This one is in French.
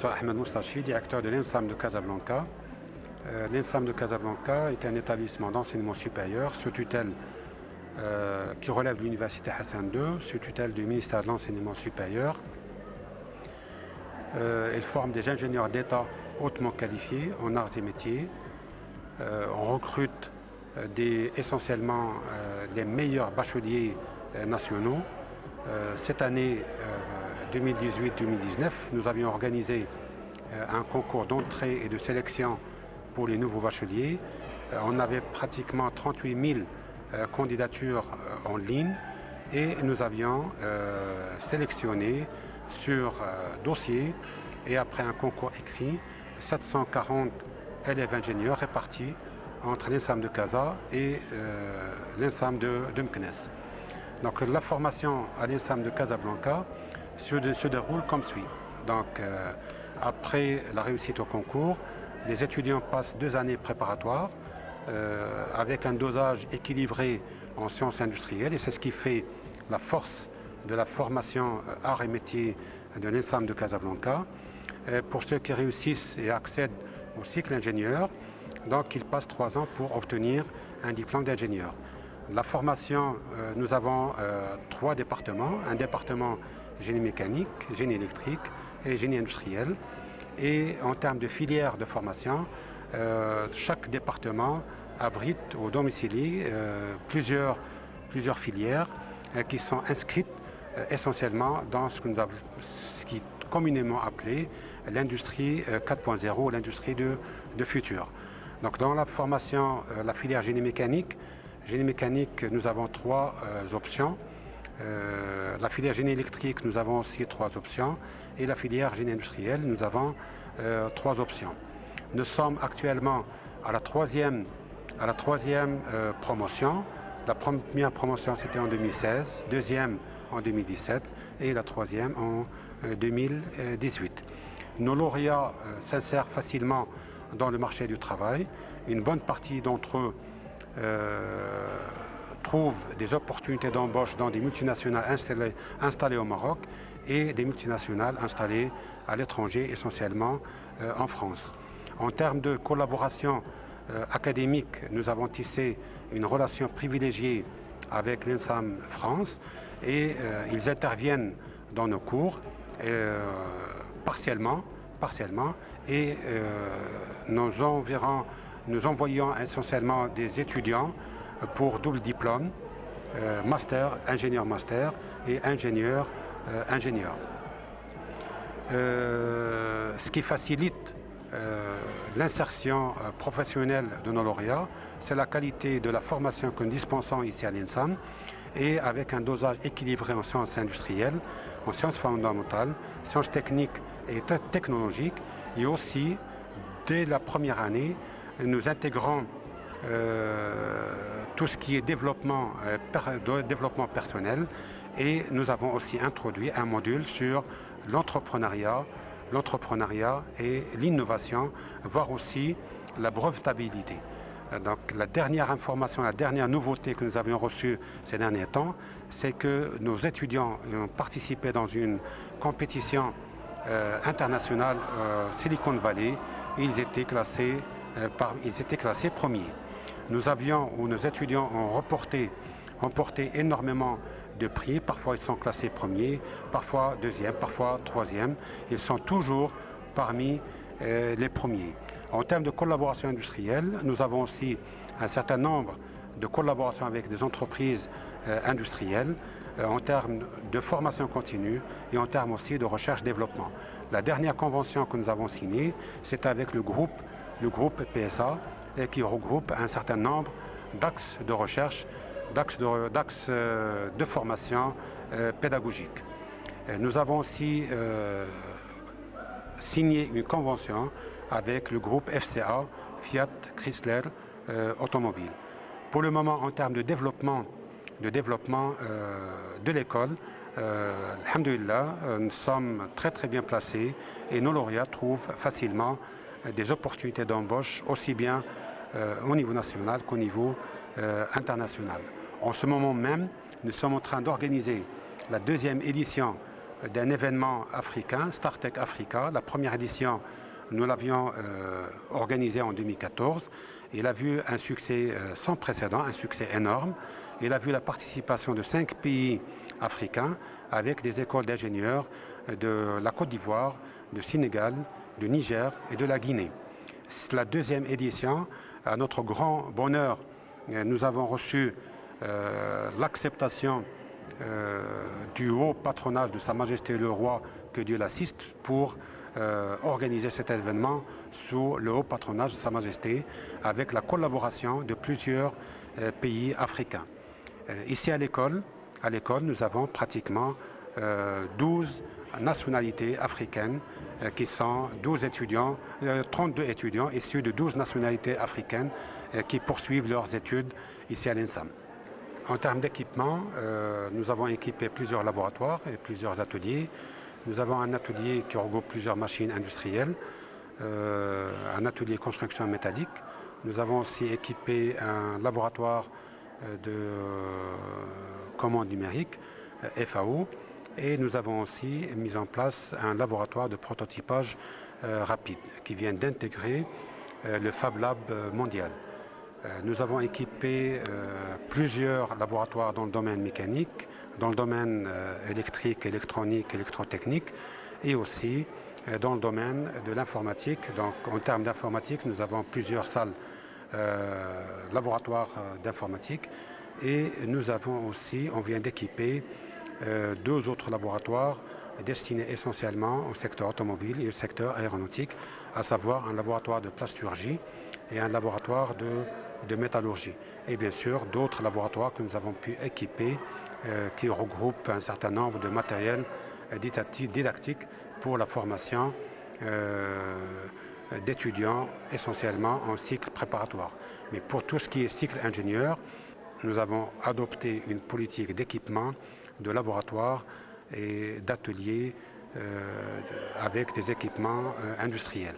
Bonsoir, Ahmed Moustachi, directeur de l'ENSAM de Casablanca. L'ENSAM de Casablanca est un établissement d'enseignement supérieur sous tutelle qui relève de l'Université Hassan II, sous tutelle du ministère de l'Enseignement supérieur. Elle forme des ingénieurs d'État hautement qualifiés en arts et métiers. On recrute essentiellement les meilleurs bacheliers nationaux. Cette année 2018-2019, nous avions organisé un concours d'entrée et de sélection pour les nouveaux bacheliers. On avait pratiquement 38 000 candidatures en ligne et nous avions sélectionné sur dossier et après un concours écrit 740 élèves ingénieurs répartis entre l'ENSAM de Casa et l'ENSAM de Meknès. Donc la formation à l'ENSAM de Casablanca se déroule comme suit. Donc après la réussite au concours, les étudiants passent 2 années préparatoires avec un dosage équilibré en sciences industrielles et c'est ce qui fait la force de la formation arts et métiers de l'ENSAM de Casablanca. Pour ceux qui réussissent et accèdent au cycle ingénieur, donc ils passent 3 ans pour obtenir un diplôme d'ingénieur. La formation, nous avons 3 départements, un département génie mécanique, génie électrique et génie industriel. Et en termes de filières de formation, chaque département abrite au domicile plusieurs filières qui sont inscrites essentiellement dans ce qui est communément appelé l'industrie 4.0, l'industrie de futur. Donc dans la formation, la filière génie mécanique, nous avons 3 options. La filière génie électrique, nous avons aussi 3 options. Et la filière génie industriel, nous avons 3 options. Nous sommes actuellement à la troisième promotion. La première promotion, c'était en 2016, deuxième en 2017 et la troisième en 2018. Nos lauréats s'insèrent facilement dans le marché du travail. Une bonne partie d'entre eux trouvent des opportunités d'embauche dans des multinationales installées au Maroc et des multinationales installées à l'étranger, essentiellement en France. En termes de collaboration académique, nous avons tissé une relation privilégiée avec l'ENSAM France et ils interviennent dans nos cours partiellement et nous envoyons essentiellement des étudiants pour double diplôme, master, ingénieur master et ingénieur. Ce qui facilite l'insertion professionnelle de nos lauréats, c'est la qualité de la formation que nous dispensons ici à l'ENSAM et avec un dosage équilibré en sciences industrielles, en sciences fondamentales, sciences techniques et technologiques et aussi dès la première année, nous intégrons tout ce qui est développement personnel et nous avons aussi introduit un module sur l'entrepreneuriat et l'innovation, voire aussi la brevetabilité. Donc la dernière information, la dernière nouveauté que nous avions reçue ces derniers temps, c'est que nos étudiants ont participé dans une compétition internationale Silicon Valley. Ils étaient classés premiers. Nos étudiants ont remporté énormément de prix. Parfois ils sont classés premiers, parfois deuxième, parfois troisième. Ils sont toujours parmi les premiers. En termes de collaboration industrielle, nous avons aussi un certain nombre de collaborations avec des entreprises industrielles en termes de formation continue et en termes aussi de recherche-développement. La dernière convention que nous avons signée, c'est avec le groupe PSA qui regroupe un certain nombre d'axes de recherche, d'axes de formation pédagogique. Nous avons aussi signé une convention avec le groupe FCA, Fiat Chrysler Automobile. Pour le moment, en termes de développement de l'école, alhamdoulilah, nous sommes très bien placés et nos lauréats trouvent facilement des opportunités d'embauche aussi bien au niveau national qu'au niveau international. En ce moment même, nous sommes en train d'organiser la 2e édition d'un événement africain, StarTech Africa. La première édition, nous l'avions organisée en 2014. Il a vu un succès sans précédent, un succès énorme. Il a vu la participation de 5 pays africains avec des écoles d'ingénieurs de la Côte d'Ivoire, du Sénégal, du Niger et de la Guinée. C'est la deuxième édition. À notre grand bonheur, nous avons reçu l'acceptation du haut patronage de Sa Majesté le Roi, que Dieu l'assiste, pour organiser cet événement sous le haut patronage de Sa Majesté, avec la collaboration de plusieurs pays africains. Ici à l'école, nous avons pratiquement 12 nationalités africaines qui sont 32 étudiants issus de 12 nationalités africaines qui poursuivent leurs études ici à l'ENSAM. En termes d'équipement, nous avons équipé plusieurs laboratoires et plusieurs ateliers. Nous avons un atelier qui regroupe plusieurs machines industrielles, un atelier construction métallique. Nous avons aussi équipé un laboratoire de commande numérique, FAO, et nous avons aussi mis en place un laboratoire de prototypage rapide qui vient d'intégrer le Fab Lab mondial. Nous avons équipé plusieurs laboratoires dans le domaine mécanique, dans le domaine électrique, électronique, électrotechnique et aussi dans le domaine de l'informatique. Donc en termes d'informatique, nous avons plusieurs salles laboratoires d'informatique et nous avons aussi, on vient d'équiper 2 autres laboratoires destinés essentiellement au secteur automobile et au secteur aéronautique, à savoir un laboratoire de plasturgie et un laboratoire de métallurgie. Et bien sûr, d'autres laboratoires que nous avons pu équiper qui regroupent un certain nombre de matériel didactique pour la formation d'étudiants essentiellement en cycle préparatoire. Mais pour tout ce qui est cycle ingénieur, nous avons adopté une politique d'équipement de laboratoires et d'ateliers avec des équipements industriels.